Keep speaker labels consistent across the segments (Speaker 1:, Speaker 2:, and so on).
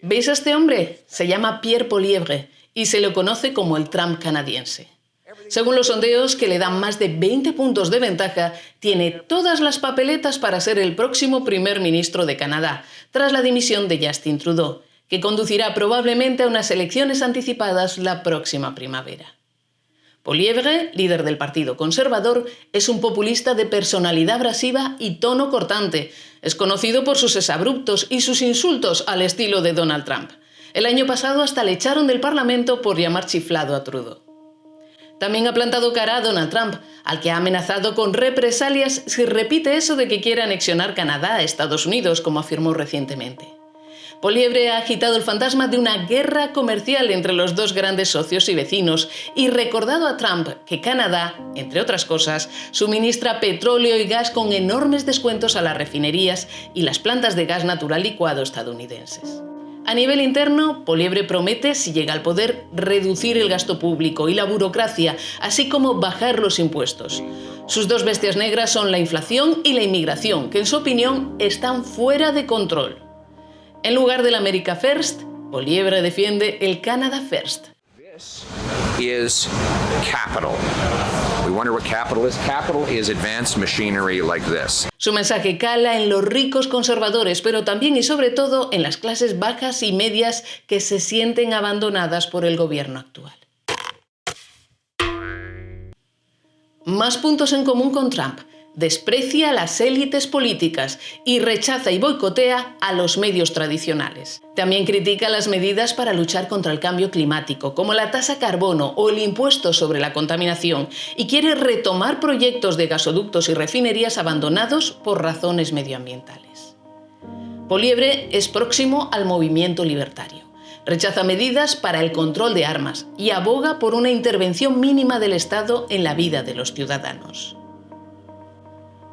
Speaker 1: ¿Veis a este hombre? Se llama Pierre Poilievre y se le conoce como el Trump canadiense. Según los sondeos, que le dan más de 20 puntos de ventaja, tiene todas las papeletas para ser el próximo primer ministro de Canadá, tras la dimisión de Justin Trudeau, que conducirá probablemente a unas elecciones anticipadas la próxima primavera. Poilievre, líder del Partido Conservador, es un populista de personalidad abrasiva y tono cortante. Es conocido por sus exabruptos y sus insultos al estilo de Donald Trump. El año pasado hasta le echaron del Parlamento por llamar chiflado a Trudeau. También ha plantado cara a Donald Trump, al que ha amenazado con represalias si repite eso de que quiere anexionar Canadá a Estados Unidos, como afirmó recientemente. Poilievre ha agitado el fantasma de una guerra comercial entre los dos grandes socios y vecinos y recordado a Trump que Canadá, entre otras cosas, suministra petróleo y gas con enormes descuentos a las refinerías y las plantas de gas natural licuado estadounidenses. A nivel interno, Poilievre promete, si llega al poder, reducir el gasto público y la burocracia, así como bajar los impuestos. Sus dos bestias negras son la inflación y la inmigración, que en su opinión están fuera de control. En lugar del America First, Poilievre defiende el Canada First.
Speaker 2: This is capital. We wonder what capital is. Capital is advanced machinery like this.
Speaker 1: Su mensaje cala en los ricos conservadores, pero también y sobre todo en las clases bajas y medias que se sienten abandonadas por el gobierno actual. Más puntos en común con Trump. Desprecia a las élites políticas y rechaza y boicotea a los medios tradicionales. También critica las medidas para luchar contra el cambio climático, como la tasa carbono o el impuesto sobre la contaminación, y quiere retomar proyectos de gasoductos y refinerías abandonados por razones medioambientales. Poilievre es próximo al movimiento libertario. Rechaza medidas para el control de armas y aboga por una intervención mínima del Estado en la vida de los ciudadanos.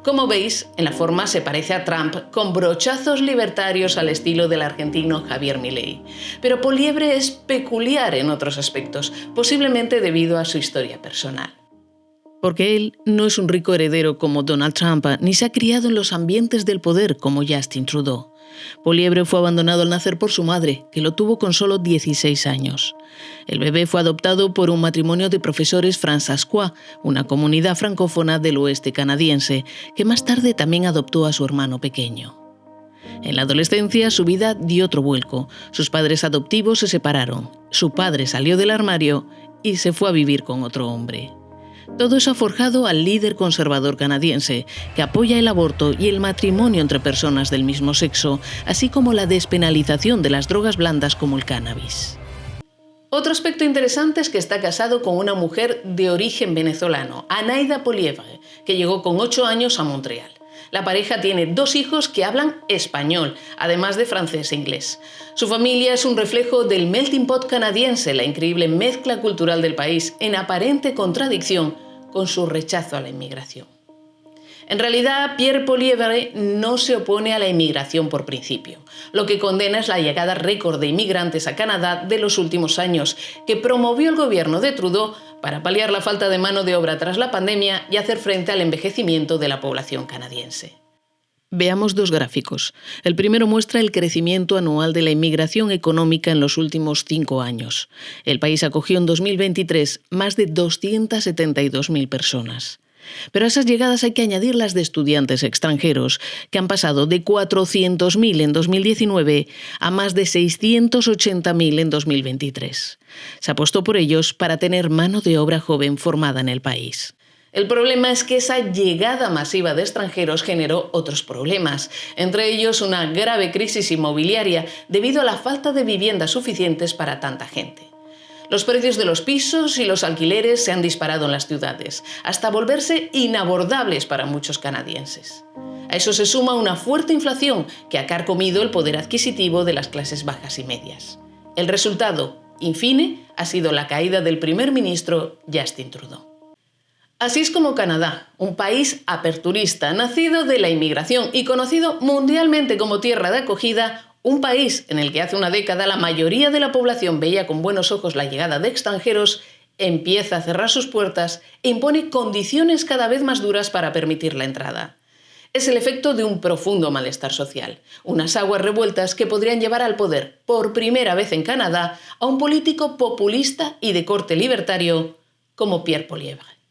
Speaker 1: Como veis, en la forma se parece a Trump, con brochazos libertarios al estilo del argentino Javier Milei. Pero Poilievre es peculiar en otros aspectos, posiblemente debido a su historia personal. Porque él no es un rico heredero como Donald Trump, ni se ha criado en los ambientes del poder como Justin Trudeau. Poilievre fue abandonado al nacer por su madre, que lo tuvo con solo 16 años. El bebé fue adoptado por un matrimonio de profesores francescois, una comunidad francófona del oeste canadiense, que más tarde también adoptó a su hermano pequeño. En la adolescencia su vida dio otro vuelco. Sus padres adoptivos se separaron, su padre salió del armario y se fue a vivir con otro hombre. Todo eso ha forjado al líder conservador canadiense, que apoya el aborto y el matrimonio entre personas del mismo sexo, así como la despenalización de las drogas blandas como el cannabis. Otro aspecto interesante es que está casado con una mujer de origen venezolano, Anaida Poilievre, que llegó con 8 años a Montreal. La pareja tiene 2 hijos que hablan español, además de francés e inglés. Su familia es un reflejo del melting pot canadiense, la increíble mezcla cultural del país, en aparente contradicción con su rechazo a la inmigración. En realidad, Pierre Poilievre no se opone a la inmigración por principio. Lo que condena es la llegada récord de inmigrantes a Canadá de los últimos años, que promovió el gobierno de Trudeau para paliar la falta de mano de obra tras la pandemia y hacer frente al envejecimiento de la población canadiense. Veamos 2 gráficos. El primero muestra el crecimiento anual de la inmigración económica en los últimos 5 años. El país acogió en 2023 más de 272.000 personas. Pero a esas llegadas hay que añadir las de estudiantes extranjeros, que han pasado de 400.000 en 2019 a más de 680.000 en 2023. Se apostó por ellos para tener mano de obra joven formada en el país. El problema es que esa llegada masiva de extranjeros generó otros problemas, entre ellos una grave crisis inmobiliaria debido a la falta de viviendas suficientes para tanta gente. Los precios de los pisos y los alquileres se han disparado en las ciudades, hasta volverse inabordables para muchos canadienses. A eso se suma una fuerte inflación que ha carcomido el poder adquisitivo de las clases bajas y medias. El resultado, in fine, ha sido la caída del primer ministro Justin Trudeau. Así es como Canadá, un país aperturista, nacido de la inmigración y conocido mundialmente como tierra de acogida, un país en el que hace una década la mayoría de la población veía con buenos ojos la llegada de extranjeros, empieza a cerrar sus puertas e impone condiciones cada vez más duras para permitir la entrada. Es el efecto de un profundo malestar social, unas aguas revueltas que podrían llevar al poder, por primera vez en Canadá, a un político populista y de corte libertario como Pierre Poilievre.